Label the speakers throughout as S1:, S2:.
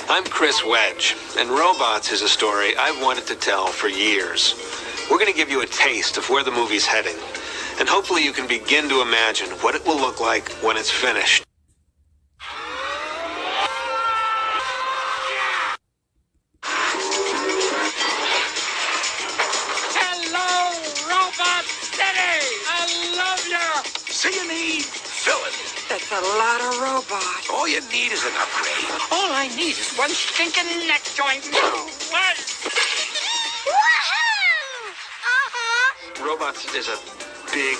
S1: I'm Chris Wedge, and Robots is a story I've wanted to tell for years. We're going to give you a taste of where the movie's heading, and hopefully you can begin to imagine what it will look like when it's finished.
S2: Hello, Robot City! I love you!
S3: So you need filling.
S2: That's a lot of robots.
S3: All you need is an upgrade.
S2: All I need is one stinking neck joint. What?
S1: Robots is a big,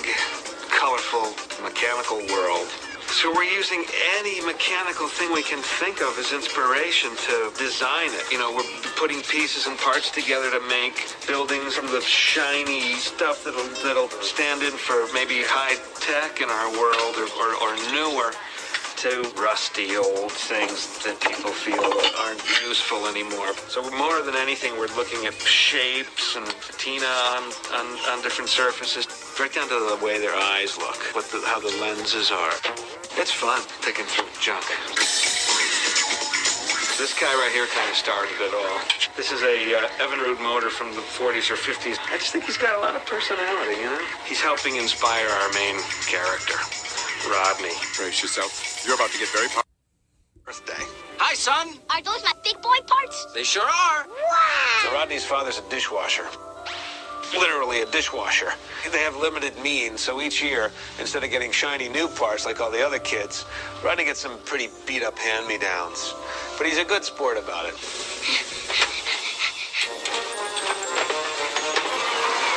S1: colorful, mechanical world. So we're using any mechanical thing we can think of as inspiration to design it. You know, we're putting pieces and parts together to make buildings from the shiny stuff that'll stand in for maybe high tech in our world or newer, to rusty old things that people feel aren't useful anymore. So more than anything, we're looking at shapes and patina on different surfaces, right down to the way their eyes look, how the lenses are. It's fun picking through junk. This guy right here kind of started it all. This is a Evinrude motor from the 40s or 50s. I just think he's got a lot of personality, you know? He's helping inspire our main character, Rodney.
S3: Brace yourself. You're about to get very
S1: Birthday.
S4: Hi, son.
S5: Are those my big boy parts?
S4: They sure are.
S1: So Rodney's father's a dishwasher. Literally a dishwasher. They have limited means, so each year, instead of getting shiny new parts like all the other kids, Rodney gets some pretty beat-up hand-me-downs. But he's a good sport about it.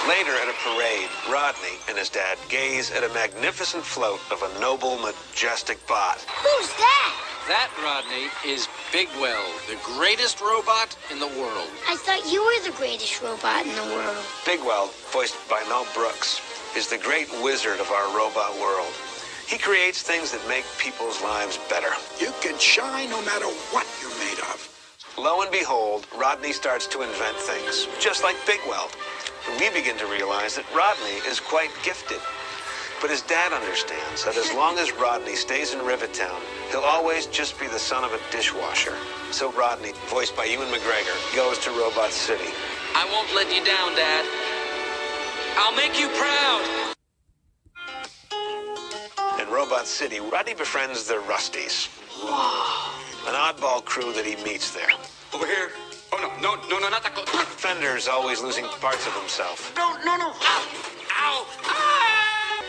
S1: Later at a parade, Rodney and his dad gaze at a magnificent float of a noble, majestic bot.
S5: Who's that?
S4: That, Rodney, is Bigwell, the greatest robot in the world.
S5: I thought you were the greatest robot in the world.
S1: Bigwell, voiced by Mel Brooks, is the great wizard of our robot world. He creates things that make people's lives better.
S3: You can shine no matter what you're made of.
S1: Lo and behold, Rodney starts to invent things, just like Bigwell. And we begin to realize that Rodney is quite gifted. But his dad understands that as long as Rodney stays in Rivettown, he'll always just be the son of a dishwasher. So Rodney, voiced by Ewan McGregor, goes to Robot City.
S4: I won't let you down, Dad. I'll make you proud.
S1: In Robot City, Rodney befriends the Rusties. An oddball crew that he meets there.
S3: Over here. Oh, no, not that close.
S1: Fender's always losing parts of himself.
S3: No. Ow. Ow.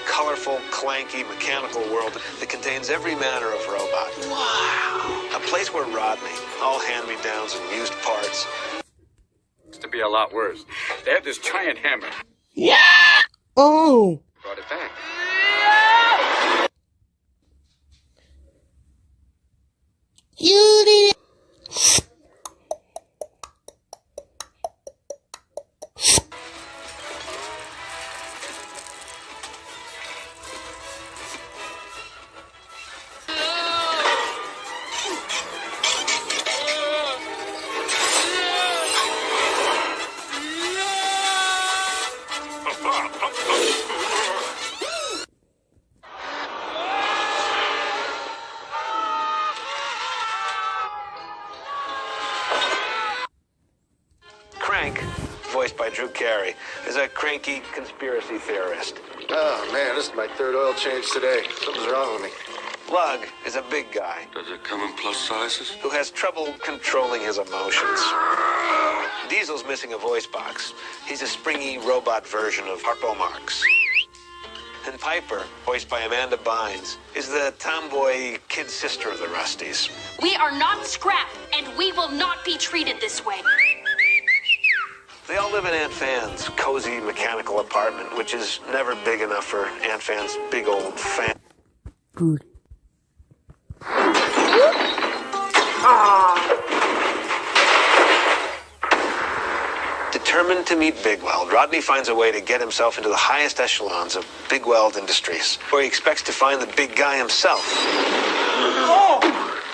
S1: Colorful, clanky, mechanical world that contains every manner of robot. Wow. A place where Rodney, all hand-me-downs and used parts.
S3: To be a lot worse. They have this giant hammer.
S6: Yeah! Oh!
S3: Brought it back.
S6: You did it!
S1: Crank, voiced by Drew Carey, is a cranky conspiracy theorist.
S7: Oh, man, this is my third oil change today. Something's wrong with me.
S1: Lug is a big guy
S3: Does it come in plus sizes?
S1: who has trouble controlling his emotions. Diesel's missing a voice box. He's a springy robot version of Harpo Marx. And Piper, voiced by Amanda Bynes, is the tomboy kid sister of the Rusties.
S8: We are not scrap, and we will not be treated this way.
S1: They all live in Aunt Fan's cozy mechanical apartment, which is never big enough for Aunt Fan's big old fan.
S6: Good.
S1: Determined to meet Bigweld, Rodney finds a way to get himself into the highest echelons of Bigweld Industries, where he expects to find the big guy himself.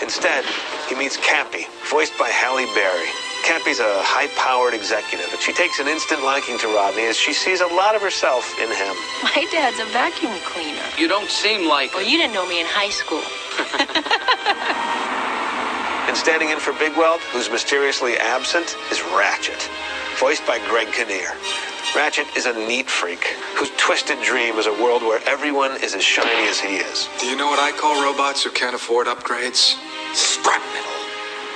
S1: Instead, he meets Cappy, voiced by Halle Berry. Cappy's a high-powered executive, and she takes an instant liking to Rodney as she sees a lot of herself in him.
S9: My dad's a vacuum cleaner.
S4: You don't seem like
S9: Well, you didn't know me in high school.
S1: And standing in for Big Weld, who's mysteriously absent, is Ratchet, voiced by Greg Kinnear. Ratchet is a neat freak whose twisted dream is a world where everyone is as shiny as he is.
S3: Do you know what I call robots who can't afford upgrades? Scrap metal.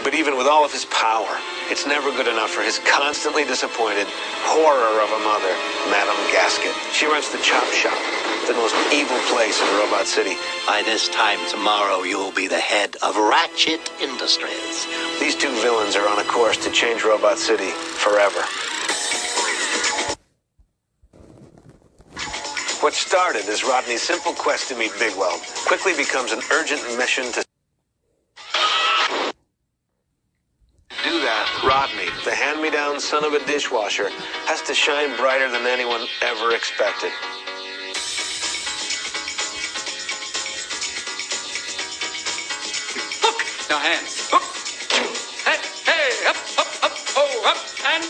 S1: But even with all of his power, it's never good enough for his constantly disappointed horror of a mother, Madame Gasket. She runs the Chop Shop, the most evil place in Robot City.
S10: By this time tomorrow, you'll be the head of Ratchet Industries.
S1: These two villains are on a course to change Robot City forever. What started as Rodney's simple quest to meet Big Weld quickly becomes an urgent mission to do that. Rodney, the hand-me-down son of a dishwasher, has to shine brighter than anyone ever expected.
S3: Hook! Now hands. Hook!